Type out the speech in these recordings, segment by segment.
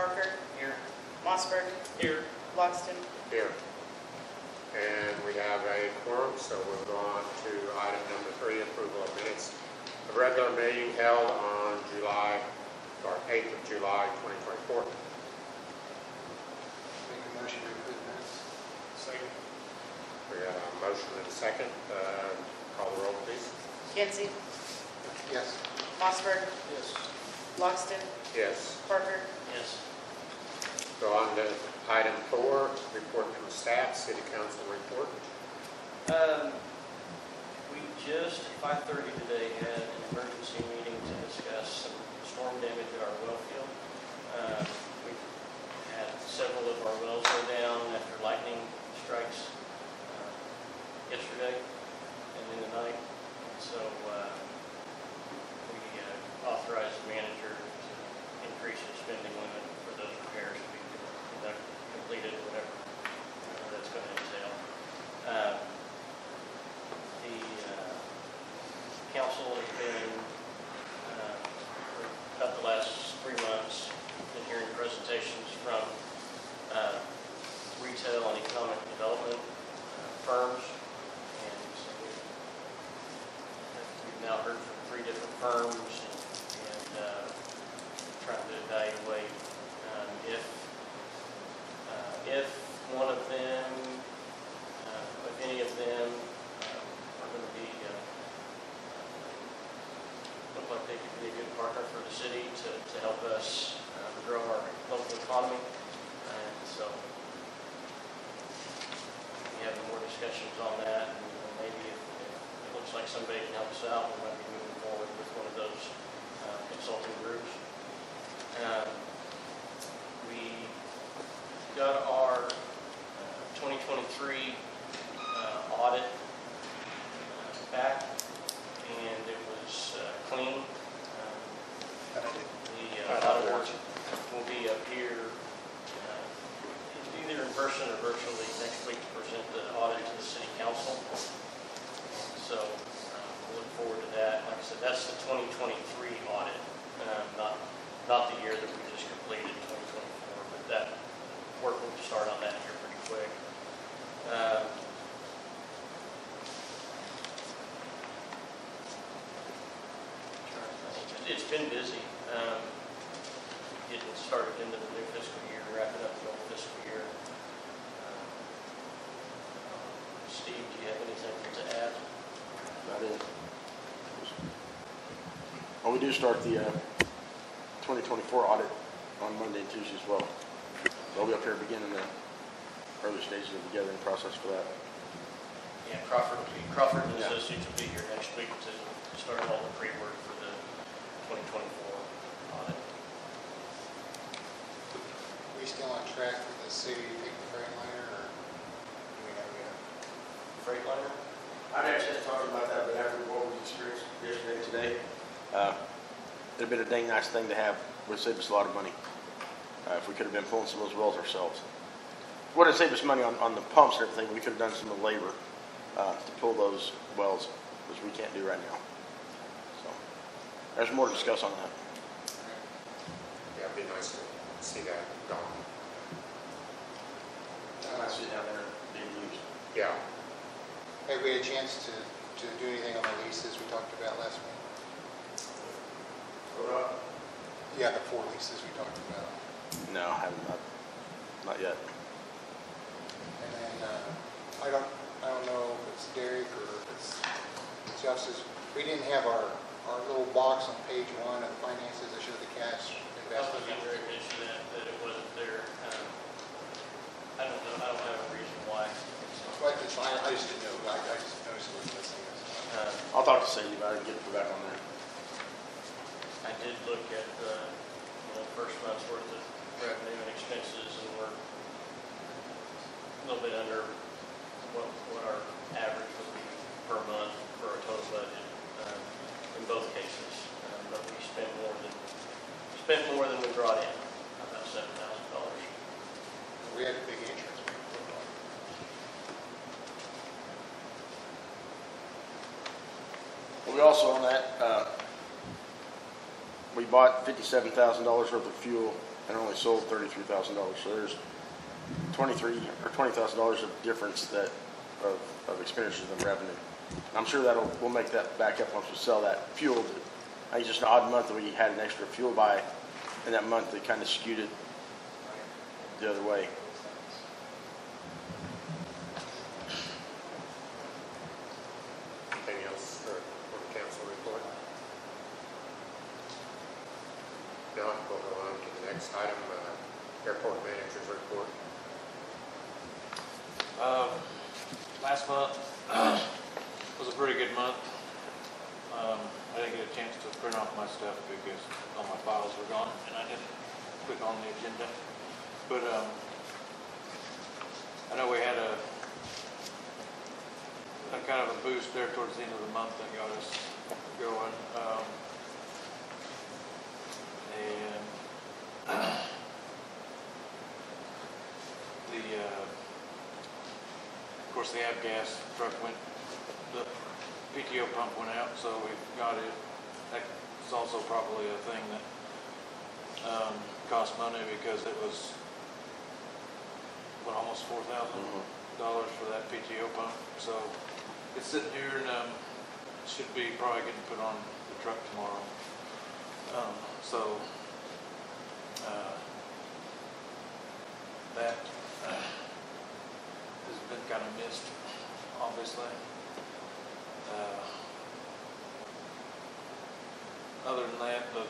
Parker. Here. Mossberg. Here. Loxton. Here. And we have a quorum, so we'll go on to item number 3, approval of minutes. A regular meeting held on 8th of July, 2024. Make a motion to approve minutes. Second. We have a motion and a second. Call the roll, please. Kinsey. Yes. Mossberg. Yes. Loxton. Yes. Parker. Yes. Go on to item 4, report from staff, city council report. We just at 5:30 today had an emergency meeting to discuss some storm damage at our well field. We had several of our wells go down after lightning strikes yesterday and in the night. So we authorized the manager to increase his spending limit for those repairs to be completed, whatever that's going to entail. The council has been, about the last 3 months, been hearing presentations from retail and economic development firms, and so we've now heard from 3 different firms, and trying to evaluate if one of them, if any of them are going to be, look like they could be a good partner for the city to help us grow our local economy. And so we have more discussions on that, and maybe if it looks like somebody can help us out, we might be moving forward with one of those consulting groups. We got our 2023 audit back, and it was clean. The auditor will be up here either in person or virtually next week to present the audit to the city council. So we'll look forward to that. Like I said, that's the 2023 audit, not the year that we just completed, 2024, but that work will start on that here pretty quick. It's been busy. Getting started into the new fiscal year, wrapping up the old fiscal year. Steve, do you have anything to add? About it. Well, we do start the 2024 audit on Monday and Tuesday as well. They'll be up here beginning the early stages of the gathering process for that. Yeah, Crawford and Associates will be here next week to start all the pre-work for the 2024 audit. Are we still on track for the city to take the Freightliner, or do we have a Freightliner? I've actually talked about that, but after what we experienced yesterday and today, it'd have been a dang nice thing to have. Would save us a lot of money if we could have been pulling some of those wells ourselves. Would have saved us money on the pumps and everything. We could have done some of the labor to pull those wells, which we can't do right now. So there's more to discuss on that. Yeah, it'd be nice to see that gone. I might sit down there being used. Yeah. Have we had a chance to do anything on the leases we talked about last week? Yeah, the 4 leases we talked about. No, I haven't. Not yet. And then I don't know if it's Derek or if it's Justice. We didn't have our little box on page 1 of the finances that showed the cash I was investment. going to mention that it wasn't there. I don't know. I don't have a reason why. But it's fine. I just didn't know. I just noticed it was missing. I'll talk to Sadie about it and get it back on there. I did look at the first month's worth of revenue and expenses, and we're a little bit under what our average would be per month for our total budget in both cases. But we spent more than we brought in, about $7,000. We had a big insurance. Well, we also on that, we bought $57,000 worth of fuel and only sold $33,000. So there's $20,000 of difference of expenditures and revenue. I'm sure we'll make that back up once we sell that fuel. But I think it's just an odd month that we had an extra fuel buy in that month that kind of skewed it the other way. Anything else for the council report? No, we'll go on to the next item, airport manager's report. Last month was a pretty good month. I didn't get a chance to print off my stuff because all my files were gone and I didn't click on the agenda. But I know we had a kind of a boost there towards the end of the month that got us going. Of course, the avgas truck the PTO pump went out, so we got it. That's also probably a thing that cost money because it was almost $4,000 for that PTO pump. So it's sitting here and should be probably getting put on the truck tomorrow. That has been kind of missed, obviously. Other than that, the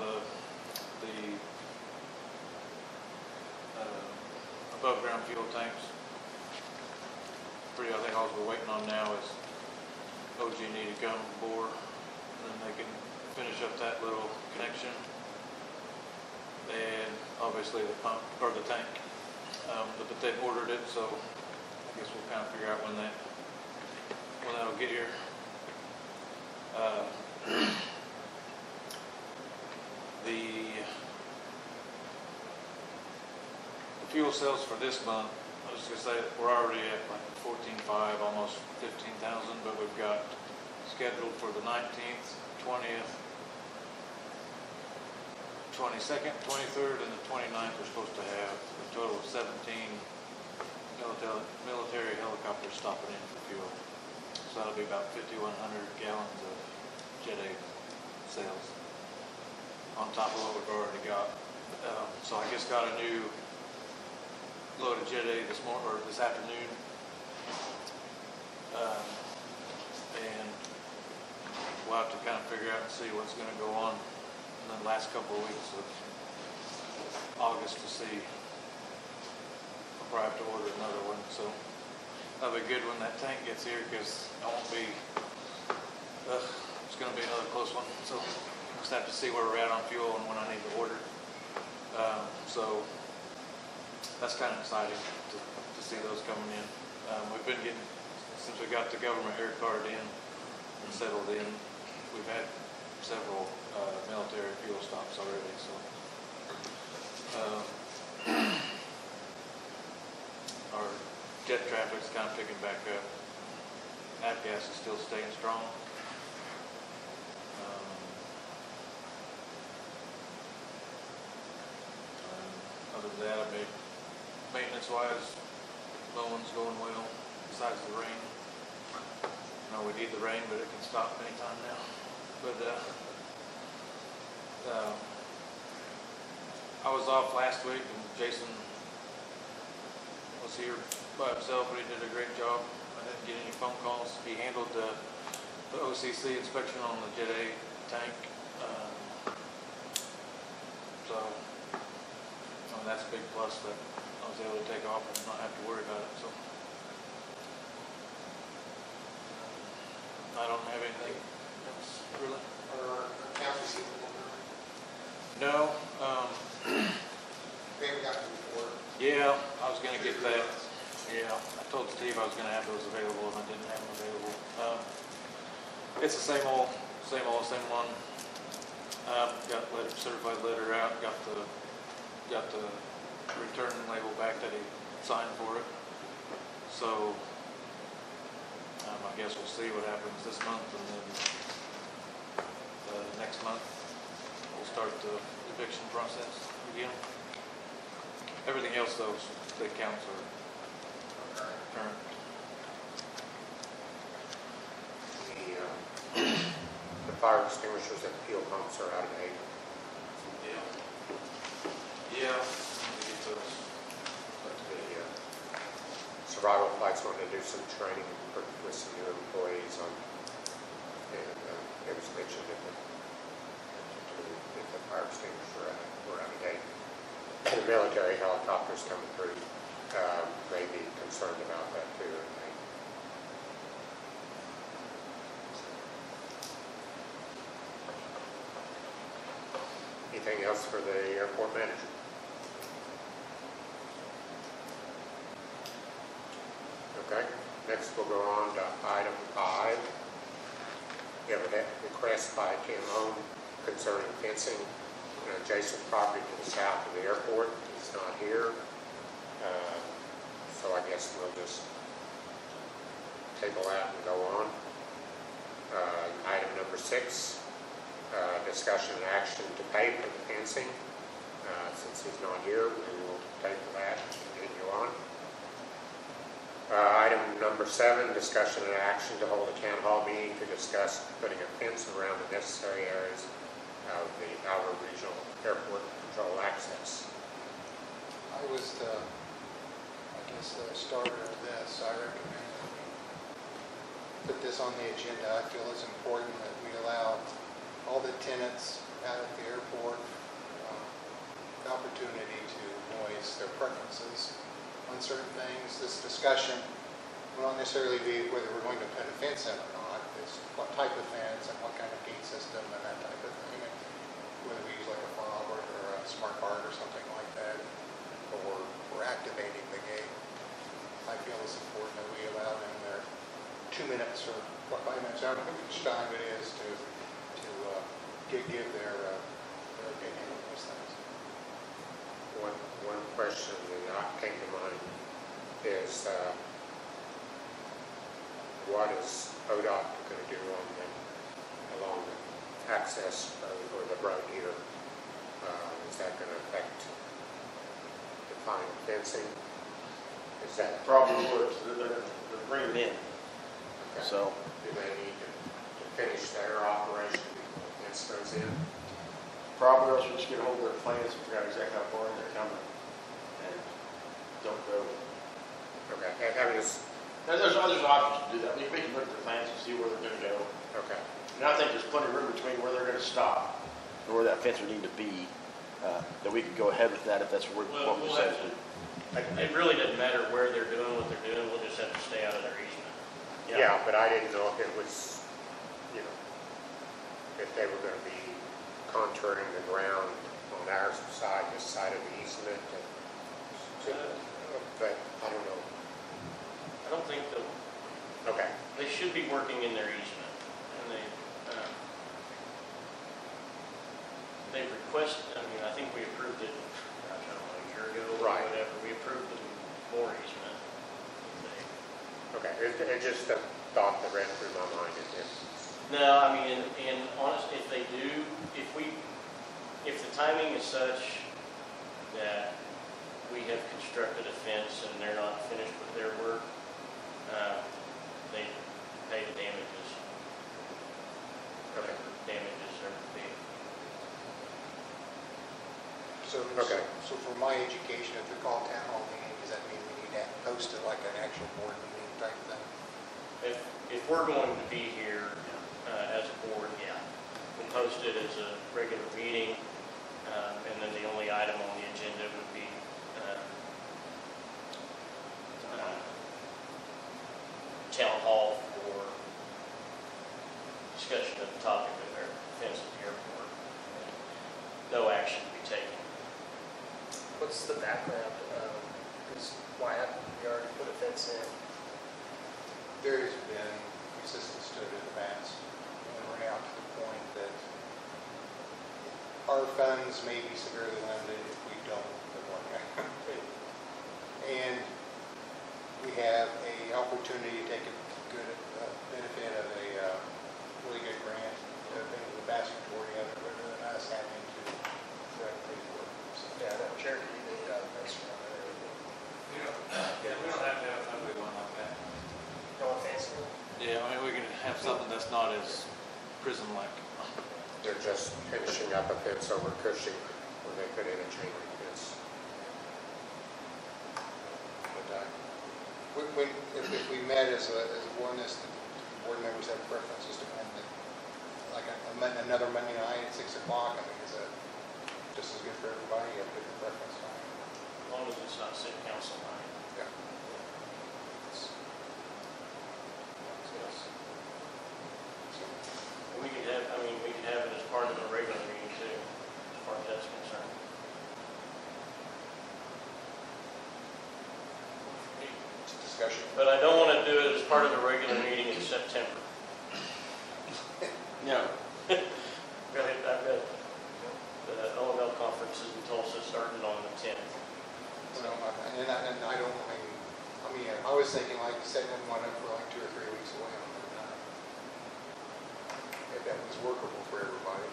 above ground fuel tanks, I think all we're waiting on now is OG&E to come aboard, and then they can finish up that little connection. And obviously the pump, or the tank, but they've ordered it, so I guess we'll kind of figure out when that'll get here. The fuel sales for this month, I was just gonna say we're already at like 14.5, almost 15,000, but we've got scheduled for the 19th, 20th, 22nd, 23rd, and the 29th. We're supposed to have a total of 17 military helicopters stopping in for fuel. So that'll be about 5,100 gallons of Jet A sales on top of what we've already got. So I just got a new load of Jet A this afternoon, and we'll have to kind of figure out and see what's going to go on in the last couple of weeks of August to see. I'll probably have to order another one, so that'll be good when that tank gets here, because I won't be, it's going to be another close one, so we'll just have to see where we're at on fuel and when I need to order. So that's kind of exciting to see those coming in. We've been getting, since we got the government air card in and settled in, we've had several military fuel stops already, so our jet traffic's kind of picking back up. Avgas is still staying strong. Other than that, I mean, maintenance-wise, mowing's going well, besides the rain. I know we need the rain, but it can stop anytime now. But I was off last week, and Jason was here by himself, but he did a great job. I didn't get any phone calls. He handled the OCC inspection on the Jet A tank. So that's a big plus that I was able to take off and not have to worry about it. So I don't have anything else really. Or accounts receivable? No. We haven't gotten to before. Yeah, I was going to get that. Yeah, I told Steve I was going to have those available, and I didn't have them available. It's the same one. Got certified letter out. Got the return label back that he signed for it. So I guess we'll see what happens this month, and then next month we'll start the eviction process again. Everything else, those, the counts are current. The fire extinguishers and fuel pumps are out of date. Yeah. Yeah. Let me get those. The survival flights wanted to do some training with some new employees on, and it was mentioned that the fire extinguishers were out of date. The military helicopters coming through may be concerned about that too. I think. Anything else for the airport manager? Okay, next we'll go on to item 5. We have a request by Tim Home concerning fencing an adjacent property to the south of the airport. He's not here, so I guess we'll just table that and go on. Item number 6, discussion and action to pay for the fencing. Since he's not here, we will table that and continue on. Item number 7, discussion and action to hold a town hall meeting to discuss putting a fence around the necessary areas of the Alva Regional Airport Control access. I was the starter of this. I recommend that we put this on the agenda. I feel it's important that we allow all the tenants out at the airport the opportunity to voice their preferences on certain things. This discussion will not necessarily be whether we're going to put a fence in or not. It's what type of fence and what kind of gate system and that type of thing. And whether we use like a fob or a smart card or something like that, or we're activating the gate. I feel it's important that we allow them their 2 minutes or 5 minutes, I don't know how much time it is to give their opinion on those things. One question that came to mind is what is ODOT going to do along the access or the road here? Is that going to affect the fine fencing? Is that Probably would, so they're bringing it in. okay? So, Do they need to finish their operation before the fence goes in? probably else we just get a hold of their plans and figure out exactly how far in they're coming. And don't go. Okay, I mean, it's, There's other options to do that. We can look at the plans and see where they're gonna go. okay. And I think there's plenty of room between where they're gonna stop and where that fence would need to be, that we could go ahead with that if that's what Well, we we'll say. have to, it really doesn't matter where they're doing what they're doing, we'll just have to stay out of their easement. Yeah, but I didn't know if it was, if they were going to be contouring the ground on our side, this side of the easement, but I don't know. I don't think Okay, they should be working in their easement, and they requested, I think we approved it, I don't know, a year ago or Right. whatever, we approved them more easement. okay, it just a thought that ran through my mind. No, and honestly, if they do, if the timing is such that we have constructed a fence and they're not finished with their work, they pay the damages. Okay. Whatever damages are being. Okay. So for my education, if they're called town hall meeting, does that mean we need to post it like an actual board meeting type thing? If we're going to be here as a board, yeah, we'll post it as a regular meeting, and then the only item on the agenda would be town hall for discussion of the topic of their fence at the airport. No action to be taken. What's the background? Why haven't we already put a fence in? There has been resistance to it in the past, and we're now to the point that our funds may be severely limited if we don't put one in. And we have an opportunity to take a good benefit of a really good grant, the valedictorian of it, rather than us having to try to pay for it. So, Yeah, I know Cherokee, they got a fence around not as prison-like. They're just finishing up a fence over Cushing when they put in a chain link fence. But if we met as a board, this, the board members have preferences to come in, like another Monday night at 6 o'clock, I mean, is that just as good for everybody? You have a different preference time? As long as it's not city council night. Yeah. We could have, I mean, we could have it as part of the regular meeting too, as far as that's concerned. It's a discussion. But I don't want to do it as part of the regular meeting in September. No. I've got the OML conferences in Tulsa starting on the 10th. Well, and I don't, I mean, I was thinking like setting one up for like 2 or 3 weeks away on that. If that was workable for everybody.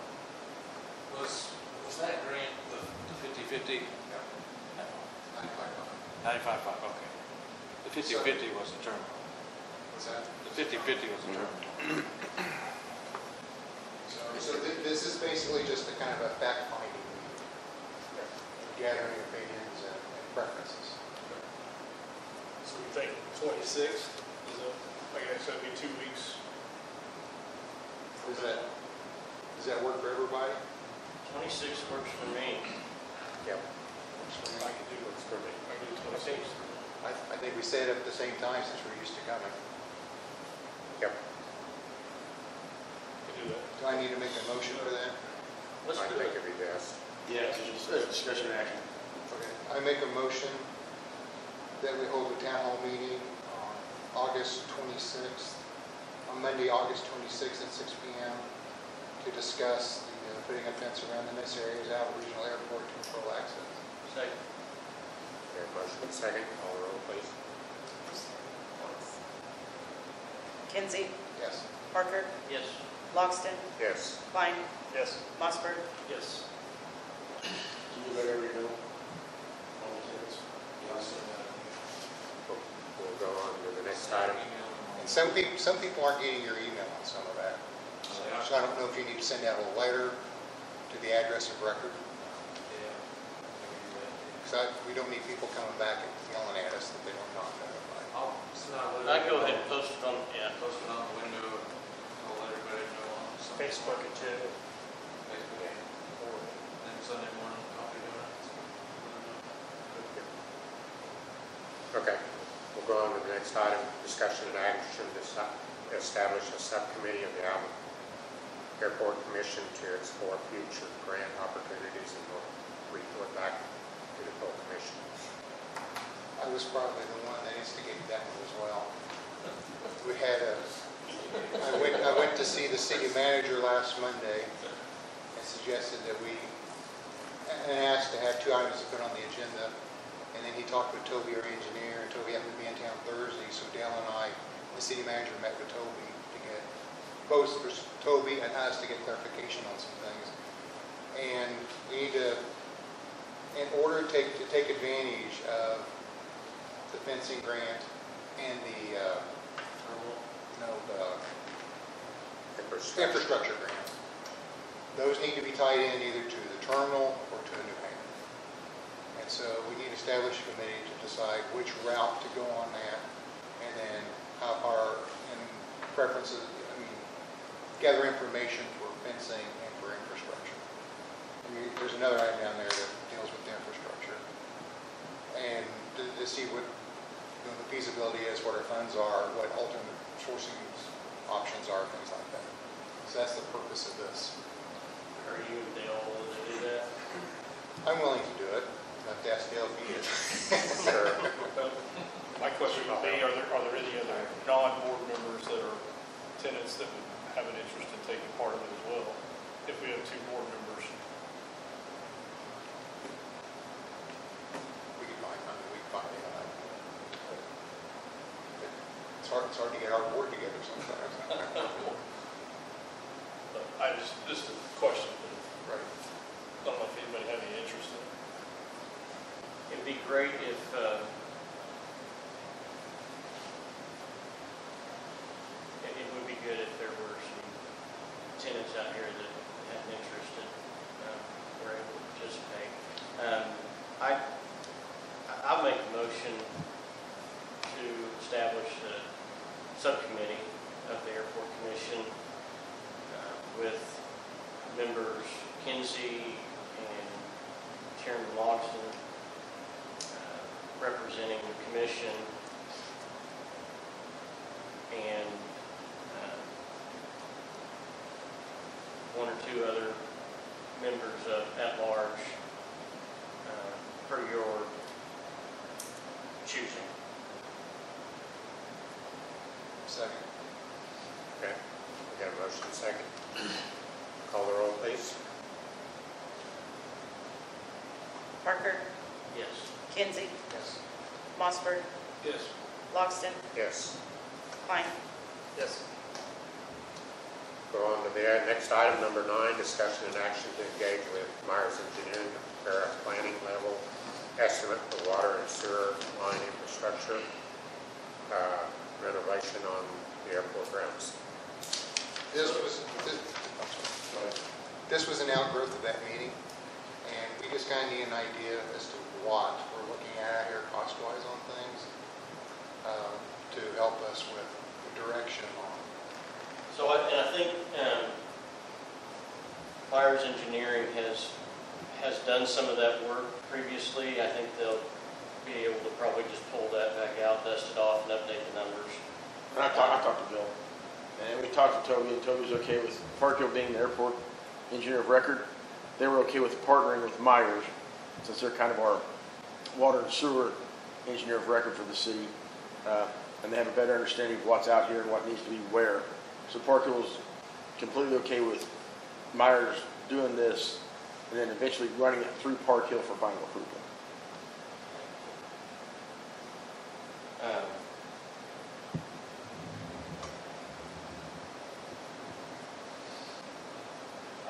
Was that grant the 50/50? Yeah. No. 95. 95/5, okay. The 50/50 was the term. What's that? The 50/50 was the term. So this is basically just a kind of a fact-finding, gathering opinions and preferences. So we think 26th is a, I guess that'd be 2 weeks. Does that work for everybody? 26 works for me. Yep. I could do it. I could do 26th. I think we set it at the same time since we're used to coming. Yep. Could do that. Do I need to make a motion for that? Let's I do think it. it'd be best. Yeah, it's just discussion and action. Okay. I make a motion that we hold a town hall meeting on August 26th, on Monday, August 26th at 6 p.m. to discuss putting a fence around the necessary areas out of regional airport to control access. Second. Okay, motion and second. Call the roll, please. Kinsey, Yes. Parker, Yes. Logston, Yes. Klein, Yes. Mossberg. Yes. Do you let everybody know? We'll go on to the next item. And some people aren't getting your email on some of that. So I don't know if you need to send out a letter to the address of record. Because we don't need people coming back and yelling at us that they don't know notified. I'd go ahead and post it on, yeah. Post it on the window, I'll let everybody know on Sunday. Facebook and too. Facebook. And Sunday morning, I'll be doing it. Okay, we'll go on to the next item, discussion and action to establish a subcommittee of the Alva Airport Commission to explore future grant opportunities, and we'll report back to the full commission. I was probably the one that instigated that one as well. We had I went to see the city manager last Monday and suggested that and asked to have 2 items to put on the agenda. And then he talked with Toby, our engineer, and Toby happened to be in town Thursday, so Dale and I, the city manager, met with Toby to get, both for Toby and us to get clarification on some things. And we need to, in order to take advantage of the fencing grant and the infrastructure grant, those need to be tied in either to the terminal or to a new hangar. And so we need to establish a committee to decide which route to go on that, and then how far, and preferences, gather information for fencing and for infrastructure. There's another item down there that deals with the infrastructure. And to see what the feasibility is, what our funds are, what alternate sourcing options are, things like that. So that's the purpose of this. Are you and Dale willing to do that? I'm willing to do it. I'll have to ask Dale if he is. Sure. My question would be, are there any other non-board members that are tenants that would have an interest in taking part of it as well? If we have 2 board members. We can find out. It's hard to get our board together sometimes. But just a question, Right. I don't know if anybody had any interest in it. It'd be great if, it would be good if there were some out here that had an interest and were able to participate. I'll make a motion to establish a subcommittee of the Airport Commission with members Kinsey and Chairman Logston representing the commission and one or two other members of at large per your choosing. Second. Okay, we got a motion and second. Call the roll, please. Parker, Yes. Kinsey, Yes. Mossberg, Yes. Logston, Yes. Klein. Yes. Go on to the next item, number 9, discussion and action to engage with Myers Engineering to prepare a planning level estimate for water and sewer line infrastructure renovation on the airport grounds. This was an outgrowth of that meeting, and we just kind of need an idea as to what we're looking at here cost-wise on things to help us with the direction on. So I think Myers Engineering has done some of that work previously. I think they'll be able to probably just pull that back out, dust it off, and update the numbers. And I talked to Bill, and we talked to Toby, and Toby was okay with Parkville being the airport engineer of record. They were okay with partnering with Myers, since they're kind of our water and sewer engineer of record for the city, and they have a better understanding of what's out here and what needs to be where. So Parkville was completely okay with Myers doing this, and then eventually running it through Park Hill for final approval.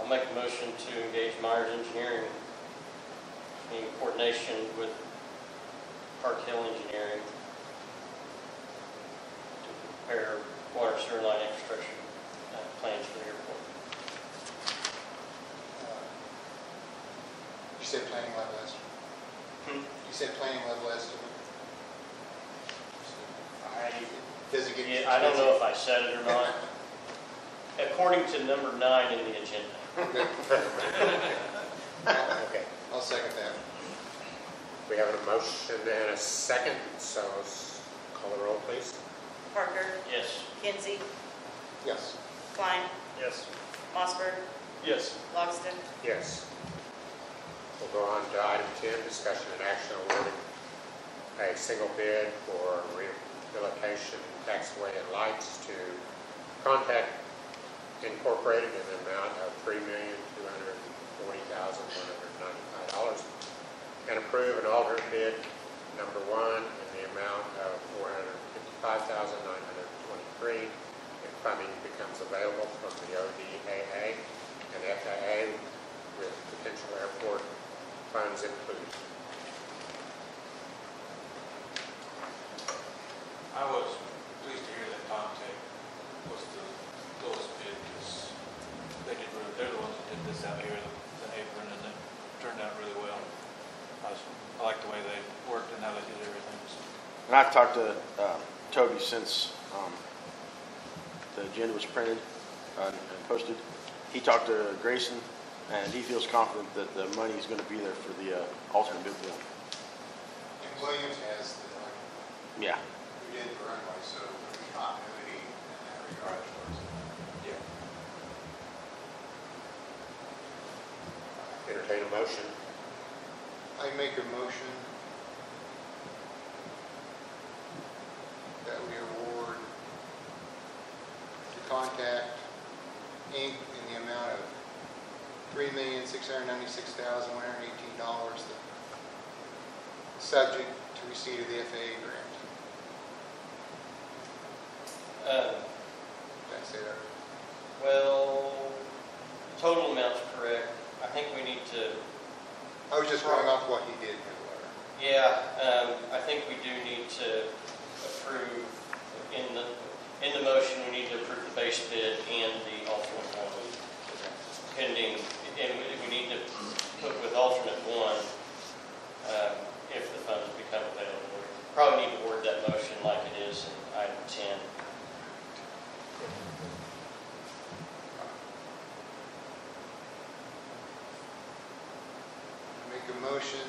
I'll make a motion to engage Myers Engineering in coordination with Park Hill Engineering to prepare water sewer line infrastructure plans for the airport. You said planning level estimate? You said planning level estimate? Does it get? I don't know if I said it or not. According to number 9 in the agenda. Okay, I'll second that. we have a motion and a second, so call the roll, please. Parker, Yes. Kinsey, Yes. Klein, Yes. Mossberg, Yes. Logston, Yes. We'll go on to item 10, discussion and action awarding a single bid for rehabilitation taxiway and lights to Contact Incorporated in the amount of $3,240,195 and approve an alternate bid number 1 in the amount of $455,923 if funding becomes available from the ODAA and FAA with potential airport funds included. I was pleased to hear that Comtech was the lowest bid, because they're the ones that did this out here, the apron, and it turned out really well. I like the way they worked and how they did everything. And I've talked to Toby since the agenda was printed and posted. He talked to Grayson, and he feels confident that the money is going to be there for the alternate bid bill. And Williams has the, Yeah. who did the runway, so there'll be continuity in that regard. Yeah. Entertain a motion. I make a motion that we award to Contact Inc. in the amount of $3,696,118, subject to receipt of the FAA grant. Did I say that? Well, total amount's correct. I think we need to, I was just going off what he did in the letter. yeah, I think we do need to approve, in the motion, we need to approve the base bid and the alternate one. pending, and we need to put with alternate one, if the funds become available. Probably need to word that motion like it is in item 10. Make a motion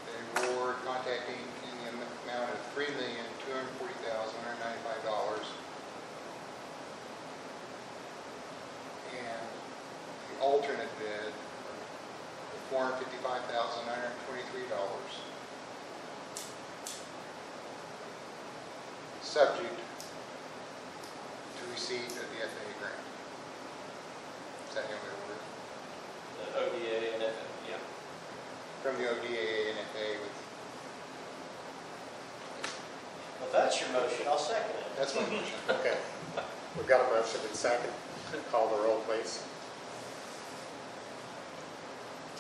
that award contacting in the amount of $3,240,195. And the alternate bid for $455,923. Subject to receipt of the FAA grant. Is that the only word? The ODA and yeah. From the ODA and FAA with, Well, that's your motion. I'll second it. that's my motion. Okay. We've got a motion and second. Call the roll, please.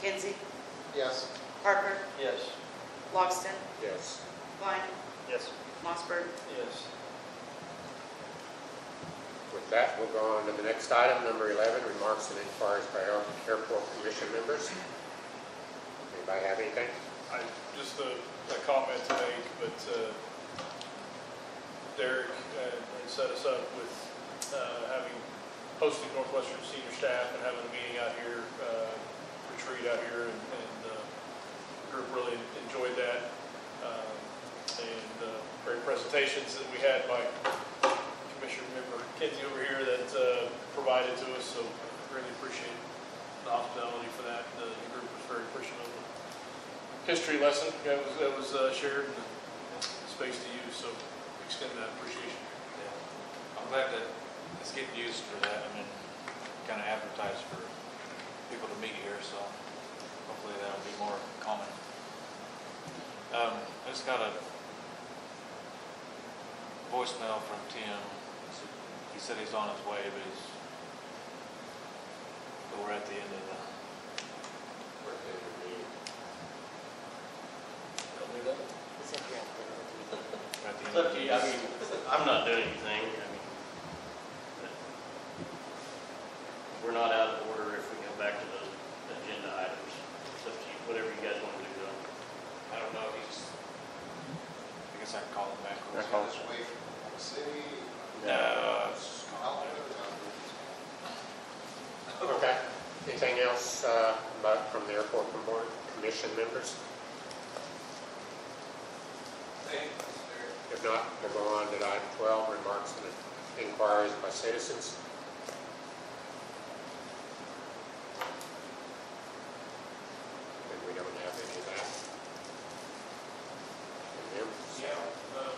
Kinsey, Yes. Parker, Yes. Logston, Yes. Klein, Yes. Mossberg. Yes. With that, we'll go on to the next item, number 11, remarks and inquiries by airport commission members. Anybody have anything? Just a comment to make, but Derek had set us up with hosting Northwestern senior staff and having a meeting out here, retreat out here, and the group really enjoyed that. Great presentations that we had by Commissioner Member Kinsey over here that provided to us, so really appreciate the hospitality for that. The group was very appreciative of the history lesson that was shared and the space to use, so extend that appreciation. Yeah. I'm glad that it's getting used for that. I mean, kind of advertised for people to meet here, so hopefully that'll be more common. I just got a voicemail from Tim. He said he's on his way, but we're at the end of the we're at the It's end up of to the you. I mean, I'm not doing anything. We're not out of order if we go back to those agenda items. It's up to you, whatever you guys want to do. I don't know. I guess I can call him back. That's all. Just wait for the city. No. Okay. Anything else from the airport board commission members? If not, we'll go on to item 12, remarks and inquiries by citizens. And we don't have any of that. From them.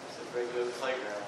It's a regular playground.